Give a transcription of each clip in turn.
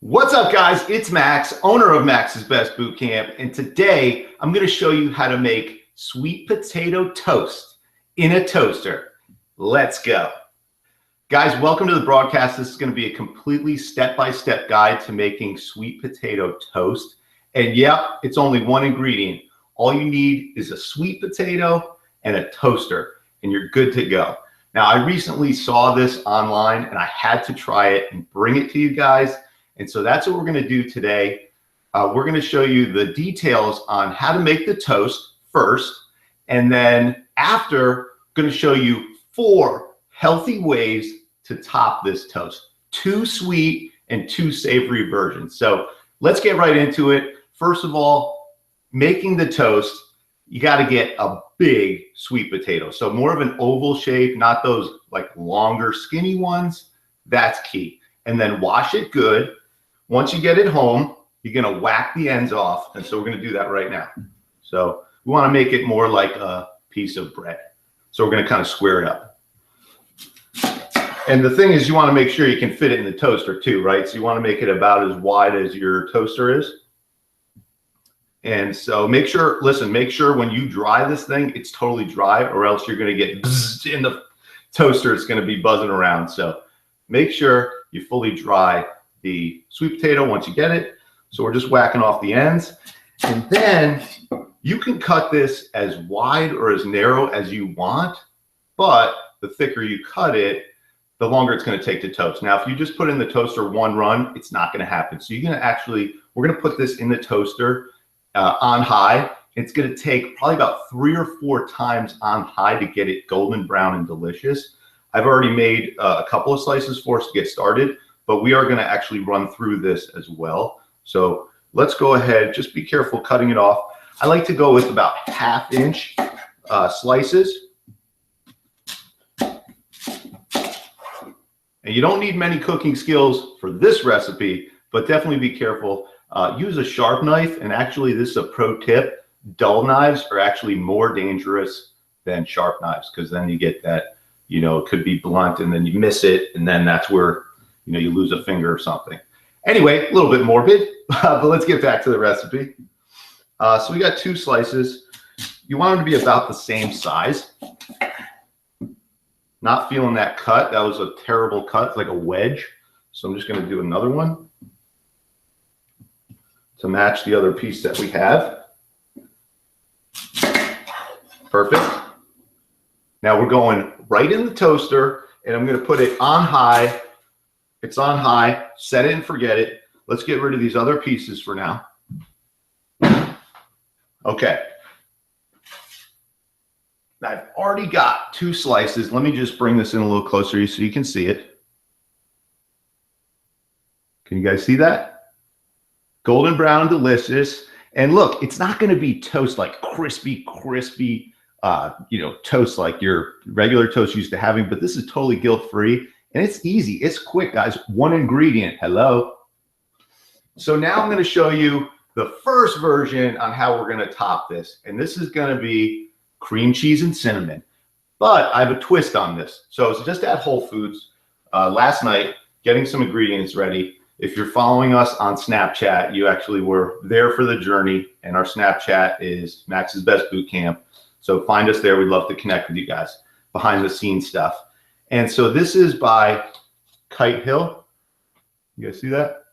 What's up, guys? It's Max, owner of Max's Best Bootcamp, and today I'm going to show you how to make sweet potato toast in a toaster. Let's go. Guys, welcome to the broadcast. This is going to be a completely step-by-step guide to making sweet potato toast. And yep, it's only one ingredient. All you need is a sweet potato and a toaster, and you're good to go. Now, I recently saw this online, and I had to try it and bring it to you guys. And so that's what we're going to do today. We're going to show you the details on how to make the toast first. And then after, going to show you 4 healthy ways to top this toast. 2 sweet and 2 savory versions. So let's get right into it. First of all, making the toast, you got to get a big sweet potato. So more of an oval shape, not those like longer skinny ones. That's key. And then wash it good. Once you get it home, you're going to whack the ends off. And so we're going to do that right now. So we want to make it more like a piece of bread. So we're going to kind of square it up. And the thing is, you want to make sure you can fit it in the toaster too, right? So you want to make it about as wide as your toaster is. And so make sure, listen, make sure when you dry this thing, it's totally dry, or else you're going to get buzzed in the toaster. It's going to be buzzing around. So make sure you fully dry the sweet potato once you get it. So we're just whacking off the ends. And then you can cut this as wide or as narrow as you want, but the thicker you cut it, the longer it's going to take to toast. Now, if you just put in the toaster one run, it's not going to happen. So you're going to actually, we're going to put this in the toaster on high. It's going to take probably about 3 or 4 times on high to get it golden brown and delicious. I've already made a couple of slices for us to get started, but we are going to actually run through this as well. So let's go ahead. Just be careful cutting it off. I like to go with about 1/2 inch slices. And you don't need many cooking skills for this recipe, but definitely be careful. Use a sharp knife. And actually, this is a pro tip. Dull knives are actually more dangerous than sharp knives, because then you get that, you know, it could be blunt and then you miss it. And then that's where, you know, you lose a finger or something. Anyway, a little bit morbid, but let's get back to the recipe. So we got 2 slices. You want them to be about the same size. Not feeling that cut. That was a terrible cut, like a wedge. So I'm just going to do another one to match the other piece that we have. Perfect. Now we're going right in the toaster, and I'm going to put it on high. It's on high, set it and forget it. Let's get rid of these other pieces for now. Okay. I've already got 2 slices. Let me just bring this in a little closer so you can see it. Can you guys see that? Golden brown, delicious. And look, it's not going to be toast like crispy, you know, toast like your regular toast used to having, but this is totally guilt-free. And it's easy. It's quick, guys. 1 ingredient. Hello. So now I'm going to show you the first version on how we're going to top this. And this is going to be cream cheese and cinnamon. But I have a twist on this. So it's just at Whole Foods last night, getting some ingredients ready. If you're following us on Snapchat, you actually were there for the journey. And our Snapchat is Max's Best Bootcamp. So find us there. We'd love to connect with you guys. Behind the scenes stuff. And so this is by Kite Hill. You guys see that?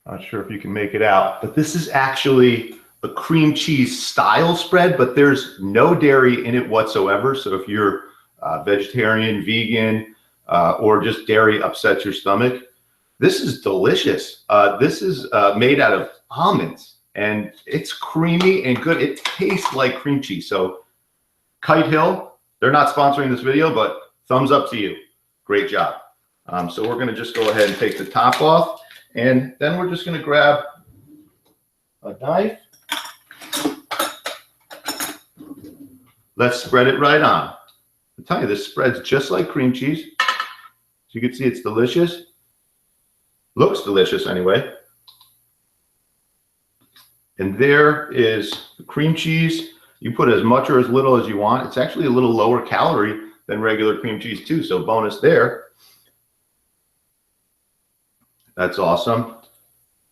Not sure if you can make it out, but this is actually a cream cheese style spread, but there's no dairy in it whatsoever. So if you're vegetarian, vegan, or just dairy upsets your stomach, this is delicious. This is made out of almonds, and it's creamy and good. It tastes like cream cheese. So Kite Hill, they're not sponsoring this video, but thumbs up to you. Great job. So we're going to just go ahead and take the top off. And then we're just going to grab a knife. Let's spread it right on. I tell you, this spreads just like cream cheese. So you can see it's delicious. Looks delicious anyway. And there is the cream cheese. You put as much or as little as you want. It's actually a little lower calorie than regular cream cheese too, so bonus there. That's awesome.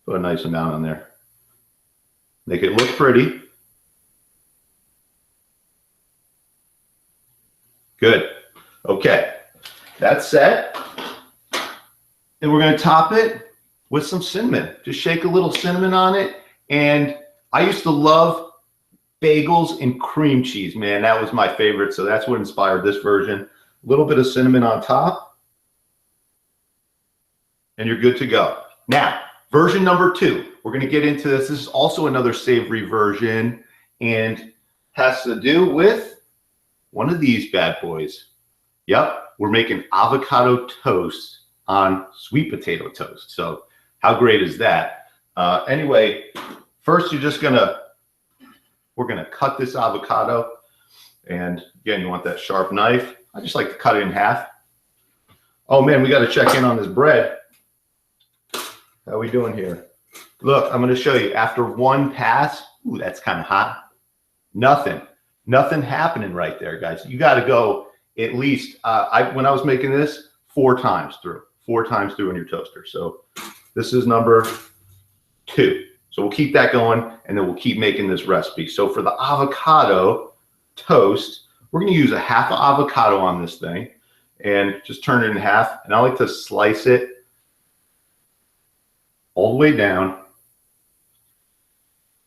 Put a nice amount on there. Make it look pretty. Good. Okay, that's set. And we're going to top it with some cinnamon. Just shake a little cinnamon on it. And I used to love bagels and cream cheese, man. That was my favorite. So that's what inspired this version. A little bit of cinnamon on top. And you're good to go. Now, version number 2. We're going to get into this. This is also another savory version and has to do with one of these bad boys. Yep, we're making avocado toast on sweet potato toast. So how great is that? Anyway, first we're gonna cut this avocado. And again, you want that sharp knife. I just like to cut it in half. Oh man, we got to check in on this bread. How are we doing here? Look, I'm going to show you after one pass. Ooh, that's kind of hot. Nothing happening right there, guys. You got to go at least, when I was making this, 4 times through in your toaster. So this is number 2. So we'll keep that going and then we'll keep making this recipe. So for the avocado toast, we're going to use a half of avocado on this thing and just turn it in half. And I like to slice it all the way down.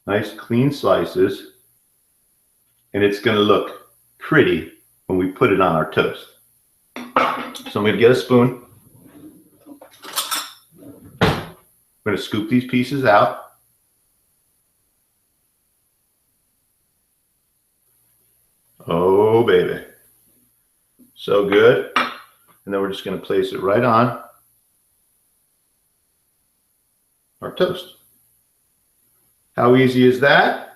Nice clean slices. And it's going to look pretty when we put it on our toast. So I'm going to get a spoon. I'm going to scoop these pieces out. Oh, baby. So good. And then we're just going to place it right on our toast. How easy is that?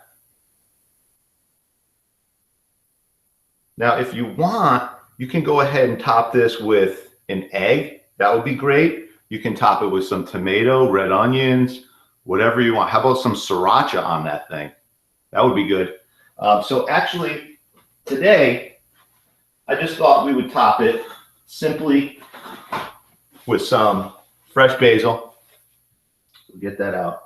Now, if you want, you can go ahead and top this with an egg. That would be great. You can top it with some tomato, red onions, whatever you want. How about some sriracha on that thing? That would be good. So actually, today, I just thought we would top it simply with some fresh basil. We'll get that out.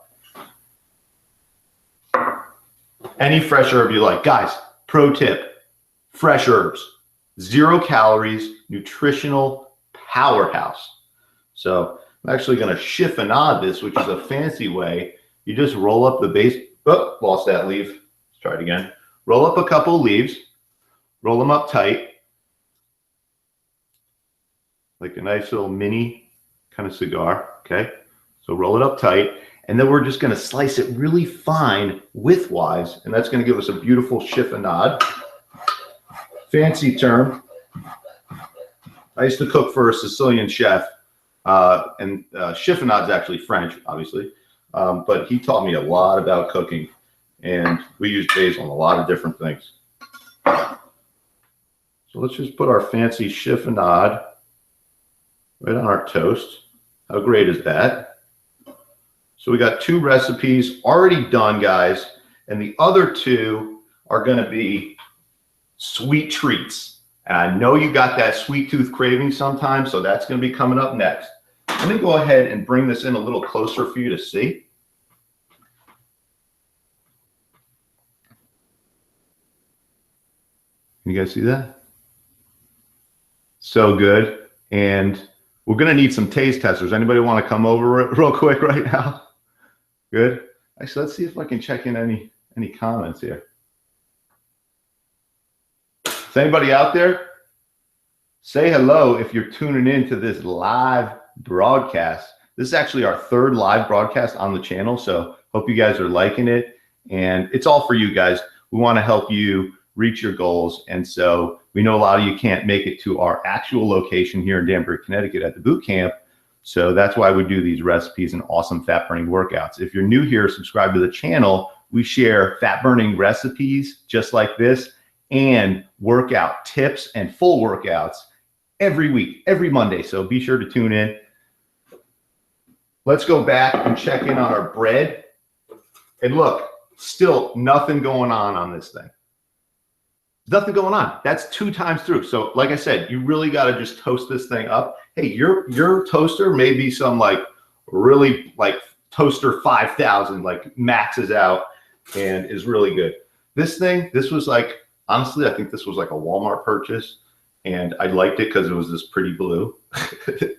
Any fresh herb you like. Guys, pro tip, fresh herbs, 0 calories, nutritional powerhouse. So I'm actually going to chiffonade this, which is a fancy way. You just roll up the base. Oh, lost that leaf. Let's try it again. Roll up a couple of leaves. Roll them up tight. Like a nice little mini kind of cigar. Okay. So roll it up tight. And then we're just going to slice it really fine widthwise. And that's going to give us a beautiful chiffonade. Fancy term. I used to cook for a Sicilian chef. And chiffonade is actually French, obviously. But he taught me a lot about cooking. And we use basil in a lot of different things. So let's just put our fancy chiffonade right on our toast. How great is that? So we got 2 recipes already done, guys. And the other 2 are going to be sweet treats. And I know you got that sweet tooth craving sometimes, so that's going to be coming up next. Let me go ahead and bring this in a little closer for you to see. Can you guys see that? So good. And we're going to need some taste testers. Anybody want to come over real quick right now? Good. Actually, let's see if I can check in any comments here. Is anybody out there? Say hello if you're tuning in to this live broadcast. This is actually our 3rd live broadcast on the channel, so hope you guys are liking it. And it's all for you guys. We want to help you reach your goals. And so we know a lot of you can't make it to our actual location here in Danbury, Connecticut at the boot camp. So that's why we do these recipes and awesome fat burning workouts. If you're new here, subscribe to the channel. We share fat burning recipes just like this and workout tips and full workouts every week, every Monday. So be sure to tune in. Let's go back and check in on our bread. And look, still nothing going on this thing. Nothing going on. That's 2 times through. So like I said, you really got to just toast this thing up. Hey, your toaster may be some like really like toaster 5000, like maxes out and is really good. This was like, honestly, I think this was like a Walmart purchase, and I liked it because it was this pretty blue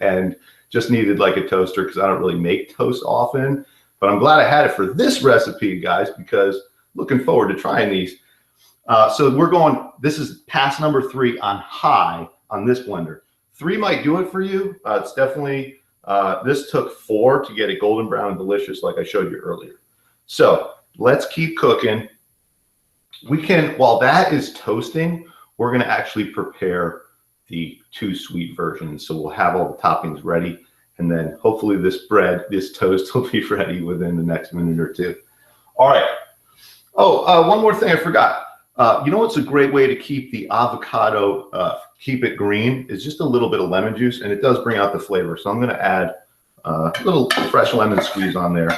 and just needed like a toaster because I don't really make toast often, but I'm glad I had it for this recipe, guys, because looking forward to trying these. So we're going, this is pass number 3 on high on this blender. 3 might do it for you. It's definitely, this took 4 to get it golden brown and delicious like I showed you earlier. So let's keep cooking. We can, while that is toasting, we're going to actually prepare the 2 sweet versions. So we'll have all the toppings ready, and then hopefully this bread, this toast will be ready within the next minute or 2. All right. Oh, one more thing I forgot. You know what's a great way to keep the avocado, keep it green, is just a little bit of lemon juice, and it does bring out the flavor. So I'm going to add a little fresh lemon squeeze on there.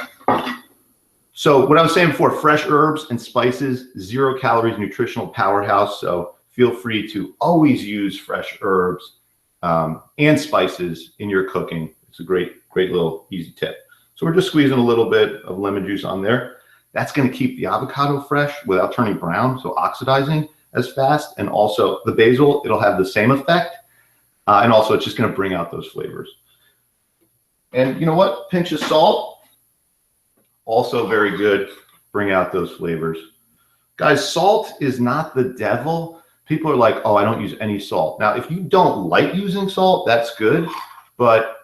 So what I was saying before, fresh herbs and spices, 0 calories, nutritional powerhouse. So feel free to always use fresh herbs and spices in your cooking. It's a great little easy tip. So we're just squeezing a little bit of lemon juice on there. That's going to keep the avocado fresh without turning brown, so oxidizing as fast. And also the basil, it'll have the same effect. And also it's just going to bring out those flavors. And you know what? Pinch of salt. Also very good, bring out those flavors. Guys, salt is not the devil. People are like, oh, I don't use any salt. Now, if you don't like using salt, that's good. But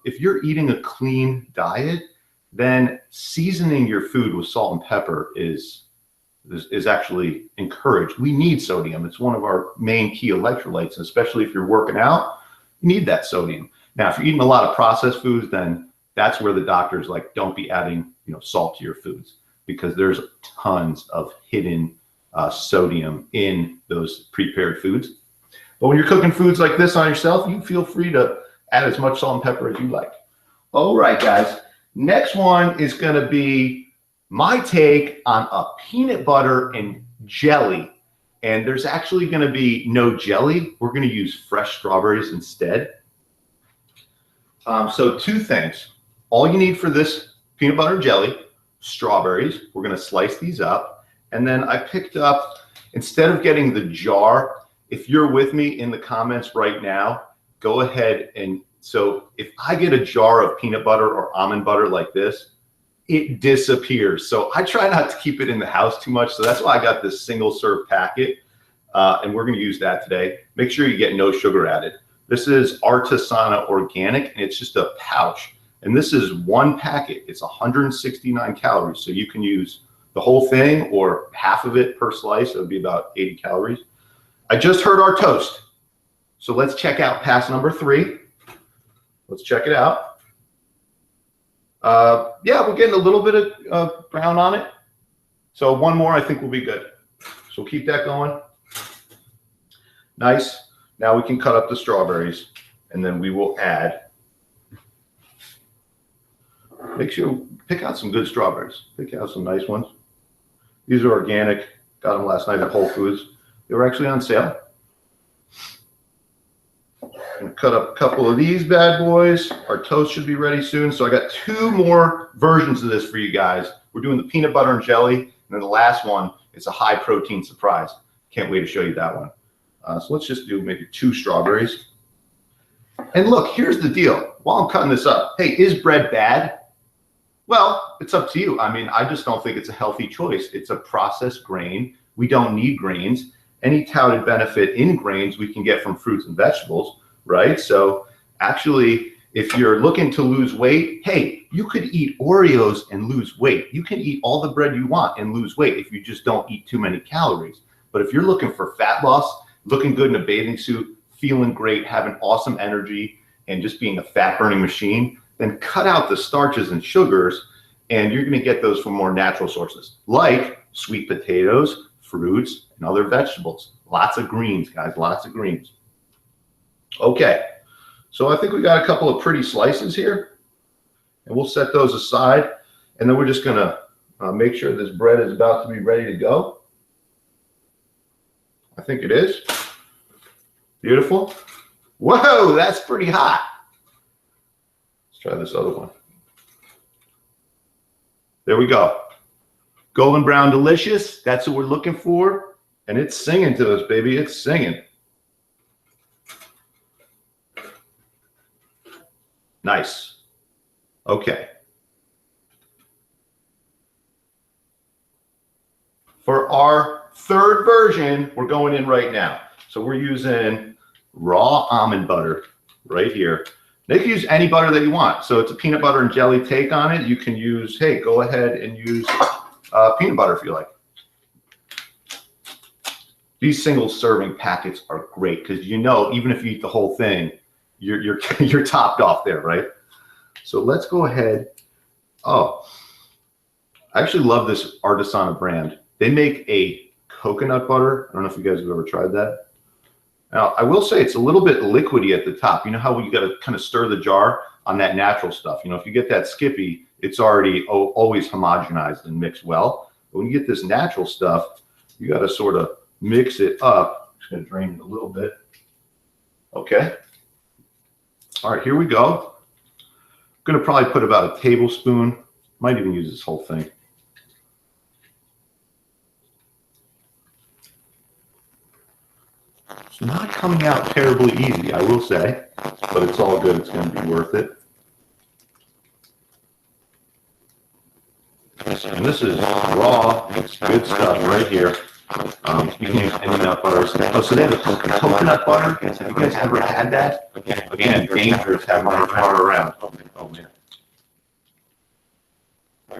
if you're eating a clean diet, then seasoning your food with salt and pepper is actually encouraged. We need sodium. It's one of our main key electrolytes, especially if you're working out, you need that sodium. Now, if you're eating a lot of processed foods, then that's where the doctor's like, don't be adding, salt to your foods, because there's tons of hidden sodium in those prepared foods. But when you're cooking foods like this on yourself, you feel free to add as much salt and pepper as you like. All right, guys. Next one is going to be my take on a peanut butter and jelly. And there's actually going to be no jelly. We're going to use fresh strawberries instead. So 2 things. All you need for this peanut butter and jelly, strawberries. We're going to slice these up. And then I picked up, instead of getting the jar, if you're with me in the comments right now, go ahead and, so if I get a jar of peanut butter or almond butter like this, it disappears. So I try not to keep it in the house too much. So that's why I got this single serve packet. And we're going to use that today. Make sure you get no sugar added. This is Artisana Organic, and it's just a pouch. And this is 1 packet. It's 169 calories. So you can use the whole thing or half of it per slice. It would be about 80 calories. I just heard our toast. So let's check out pass number 3. Let's check it out. Yeah, we're getting a little bit of brown on it. So 1 more, I think, will be good. So keep that going. Nice. Now we can cut up the strawberries, and then we will add. Make sure you pick out some good strawberries. Pick out some nice ones. These are organic. Got them last night at Whole Foods. They were actually on sale. And cut up a couple of these bad boys. Our toast should be ready soon. So I got 2 more versions of this for you guys. We're doing the peanut butter and jelly, and then the last one is a high protein surprise. Can't wait to show you that one. So let's just do maybe 2 strawberries. And look, here's the deal. While I'm cutting this up, hey, is bread bad? Well, it's up to you. I mean, I just don't think it's a healthy choice. It's a processed grain. We don't need grains. Any touted benefit in grains we can get from fruits and vegetables, right? So actually, if you're looking to lose weight, hey, you could eat Oreos and lose weight. You can eat all the bread you want and lose weight if you just don't eat too many calories. But if you're looking for fat loss, looking good in a bathing suit, feeling great, having awesome energy, and just being a fat burning machine, then cut out the starches and sugars, and you're going to get those from more natural sources, like sweet potatoes, fruits, and other vegetables. Lots of greens, guys, lots of greens. Okay, so I think we got a couple of pretty slices here, and we'll set those aside, and then we're just going to make sure this bread is about to be ready to go. I think it is. Beautiful. Whoa, that's pretty hot. Let's try this other one. There we go. Golden brown delicious. That's what we're looking for. And it's singing to us, baby. It's singing. Nice. Okay. For our third version, we're going in right now. So we're using raw almond butter right here. They can use any butter that you want. So it's a peanut butter and jelly take on it. You can use, hey, go ahead and use peanut butter if you like. These single serving packets are great because you know, even if you eat the whole thing, you're topped off there, right? So let's go ahead. Oh, I actually love this Artisana brand. They make a coconut butter. I don't know if you guys have ever tried that. Now, I will say it's a little bit liquidy at the top. You know how you got to kind of stir the jar on that natural stuff. You know, if you get that Skippy, it's already always homogenized and mixed well. But when you get this natural stuff, you got to sort of mix it up. I'm just going to drain it a little bit. Okay. All right, here we go. I'm going to probably put about a tablespoon. Might even use this whole thing. It's not coming out terribly easy, I will say, but it's all good. It's going to be worth it. And this is raw, it's good stuff right here. You can use any nut butters. Oh, so they have a coconut butter. Have you guys ever had that? Again, dangerous having that butter around. Oh man.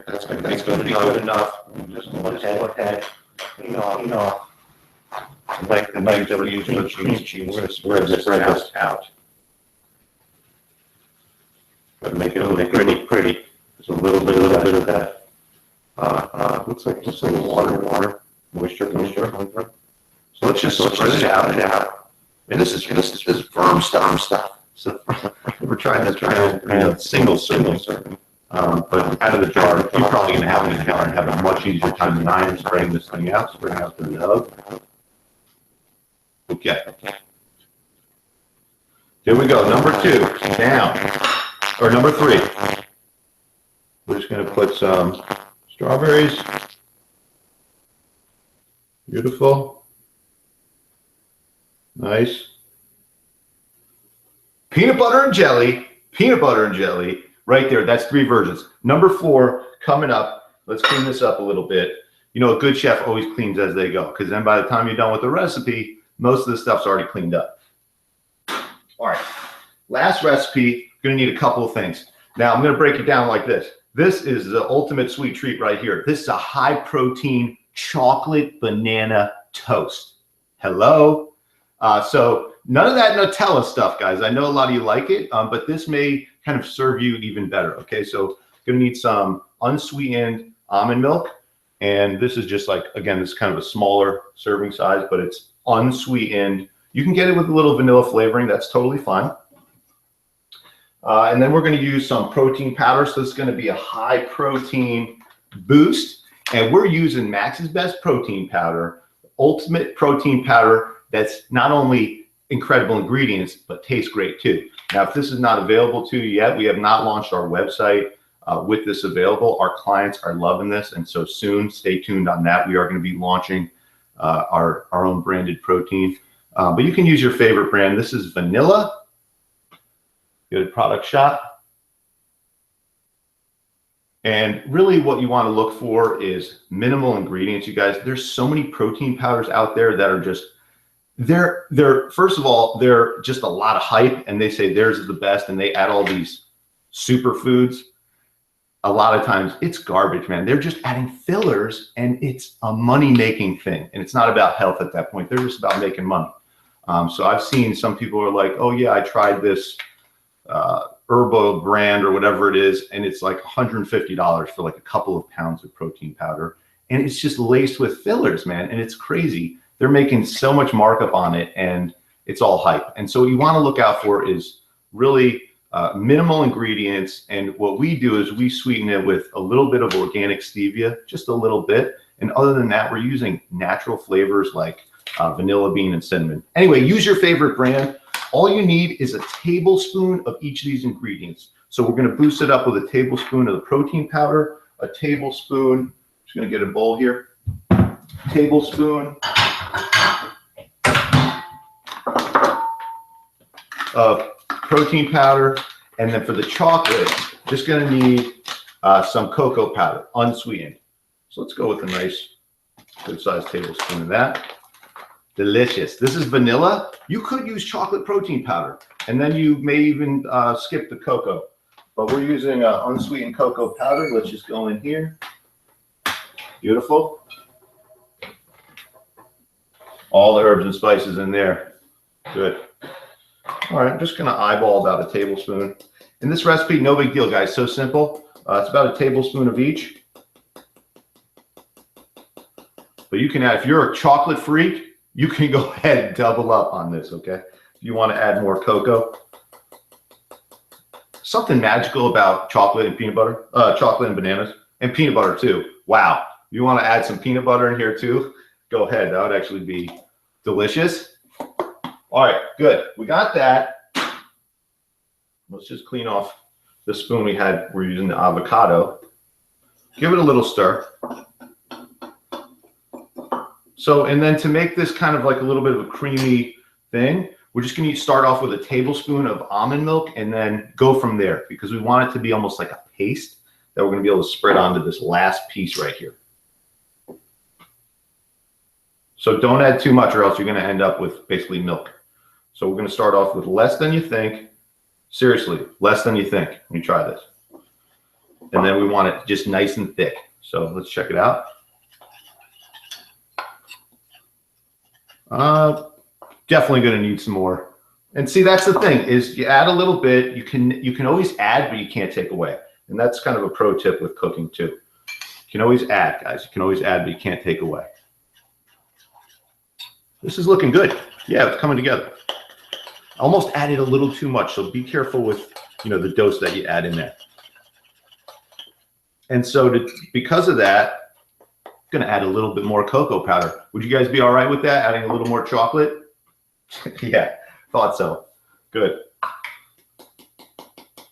That's going to be good enough. Just go ahead. You know. Like the knife that we use for cheese. We're going to spread this out. But make it look pretty. There's a little bit of that. Looks like water, moisture coming through. So let's just spread it out. And this is firm stuff. So we're trying to single serving. But out of the jar, you're probably going to have it in the jar and have a much easier time than I am spreading this thing out. Spread out the nub. Okay. Here we go. Number 2 down, or number 3. We're just going to put some strawberries. Beautiful. Nice. Peanut butter and jelly. Peanut butter and jelly. Right there. That's 3 versions. Number 4 coming up. Let's clean this up a little bit. You know, a good chef always cleans as they go, because then by the time you're done with the recipe, most of the stuff's already cleaned up. All right, last recipe, going to need a couple of things. Now I'm going to break it down like this. This is the ultimate sweet treat right here. This is a high protein chocolate banana toast. Hello. So none of that Nutella stuff, guys. I know a lot of you like it, but this may kind of serve you even better. Okay, so going to need some unsweetened almond milk. And this is just like, again, this is kind of a smaller serving size, but it's unsweetened. You can get it with a little vanilla flavoring. That's totally fine. And then we're going to use some protein powder. So this is going to be a high protein boost. And we're using Max's Best protein powder, ultimate protein powder that's not only incredible ingredients, but tastes great too. Now, if this is not available to you yet, we have not launched our website with this available. Our clients are loving this. And so soon, stay tuned on that. We are going to be launching our own branded protein. But you can use your favorite brand. This is vanilla. Good product shot. And really what you want to look for is minimal ingredients, you guys. There's so many protein powders out there that are just, they're first of all, they're just a lot of hype, and they say theirs is the best, and they add all these superfoods. A lot of times it's garbage, man. They're just adding fillers, and it's a money-making thing. And it's not about health at that point. They're just about making money. So I've seen some people are like, oh yeah, I tried this Herbal brand or whatever it is, and it's like $150 for like a couple of pounds of protein powder. And it's just laced with fillers, man. And it's crazy. They're making so much markup on it, and it's all hype. And so what you want to look out for is really minimal ingredients. And what we do is we sweeten it with a little bit of organic stevia, just a little bit. And other than that, we're using natural flavors like vanilla bean and cinnamon. Anyway, use your favorite brand. All you need is a tablespoon of each of these ingredients. So we're going to boost it up with a tablespoon of the protein powder, a tablespoon. Just gonna get a bowl here. Tablespoon of protein powder, and then for the chocolate, just gonna need some cocoa powder, unsweetened. So let's go with a nice, good-sized tablespoon of that. Delicious. This is vanilla. You could use chocolate protein powder, and then you may even skip the cocoa. But we're using unsweetened cocoa powder. Let's just go in here. Beautiful. All the herbs and spices in there. Good. All right, I'm just going to eyeball about a tablespoon. In this recipe, no big deal, guys. So simple. It's about a tablespoon of each. But you can add, if you're a chocolate freak, you can go ahead and double up on this, okay? If you want to add more cocoa. Something magical about chocolate and peanut butter, chocolate and bananas, and peanut butter too. Wow. You want to add some peanut butter in here too? Go ahead. That would actually be delicious. All right, good. We got that. Let's just clean off the spoon we had. We're using the avocado. Give it a little stir. So, and then to make this kind of like a little bit of a creamy thing, we're just going to start off with a tablespoon of almond milk and then go from there, because we want it to be almost like a paste that we're going to be able to spread onto this last piece right here. So don't add too much or else you're going to end up with basically milk. So we're going to start off with less than you think. Seriously, less than you think. Let me try this. And then we want it just nice and thick. So let's check it out. Definitely going to need some more. And see, that's the thing, is you add a little bit. You can always add, but you can't take away. And that's kind of a pro tip with cooking too. You can always add, guys. You can always add, but you can't take away. This is looking good. Yeah, it's coming together. I almost added a little too much, so be careful with, you know, the dose that you add in there. And so because of that, I'm going to add a little bit more cocoa powder. Would you guys be all right with that, adding a little more chocolate? Yeah, thought so. Good.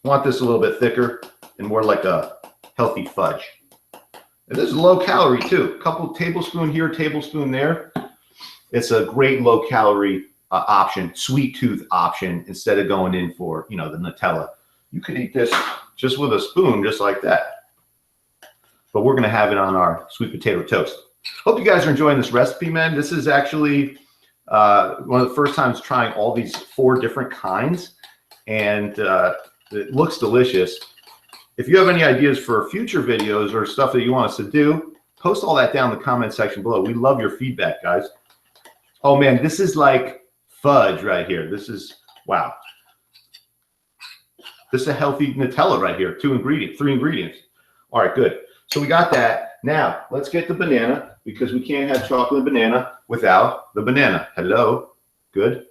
Want this a little bit thicker and more like a healthy fudge. And this is low calorie too. A couple tablespoon here, tablespoon there. It's a great low calorie option, sweet tooth option, instead of going in for, you know, the Nutella. You could eat this just with a spoon, just like that. But we're going to have it on our sweet potato toast. Hope you guys are enjoying this recipe, man. This is actually one of the first times trying all these 4 different kinds, and it looks delicious. If you have any ideas for future videos or stuff that you want us to do, post all that down in the comment section below. We love your feedback, guys. Oh man, this is like fudge right here. This is, wow. This is a healthy Nutella right here. 3 ingredients. All right, good. So we got that. Now let's get the banana, because we can't have chocolate and banana without the banana. Hello. Good.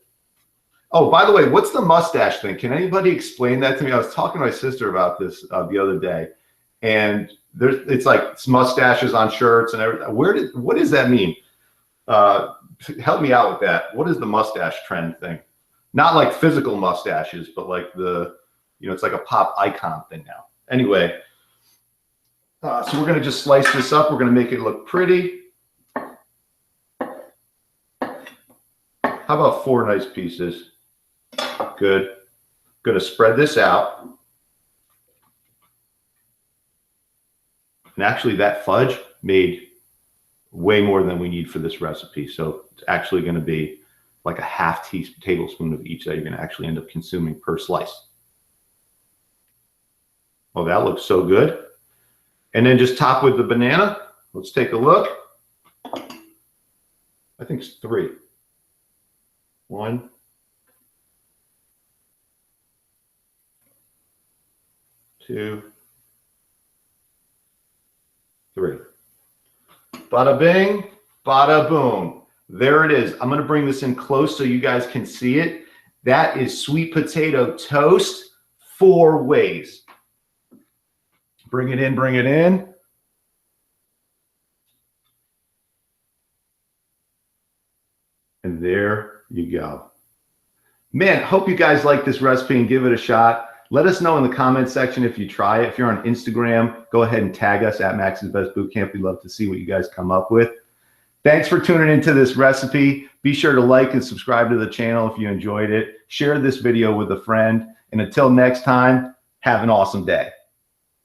Oh, by the way, what's the mustache thing? Can anybody explain that to me? I was talking to my sister about this the other day, and it's like it's mustaches on shirts and everything. What does that mean? Help me out with that. What is the mustache trend thing? Not like physical mustaches, but like the, you know, it's like a pop icon thing now. Anyway, so we're going to just slice this up. We're going to make it look pretty. How about 4 nice pieces? Good. Going to spread this out. And actually that fudge made way more than we need for this recipe. So it's actually going to be like a half tablespoon of each that you're going to actually end up consuming per slice. Oh, that looks so good. And then just top with the banana. Let's take a look. I think it's 3. 1, 2, 3. Bada bing, bada boom. There it is. I'm going to bring this in close so you guys can see it. That is sweet potato toast 4 ways. Bring it in, bring it in. And there you go. Man, hope you guys like this recipe and give it a shot. Let us know in the comment section if you try it. If you're on Instagram, go ahead and tag us at Max's Best Bootcamp. We'd love to see what you guys come up with. Thanks for tuning into this recipe. Be sure to like and subscribe to the channel if you enjoyed it. Share this video with a friend. And until next time, have an awesome day.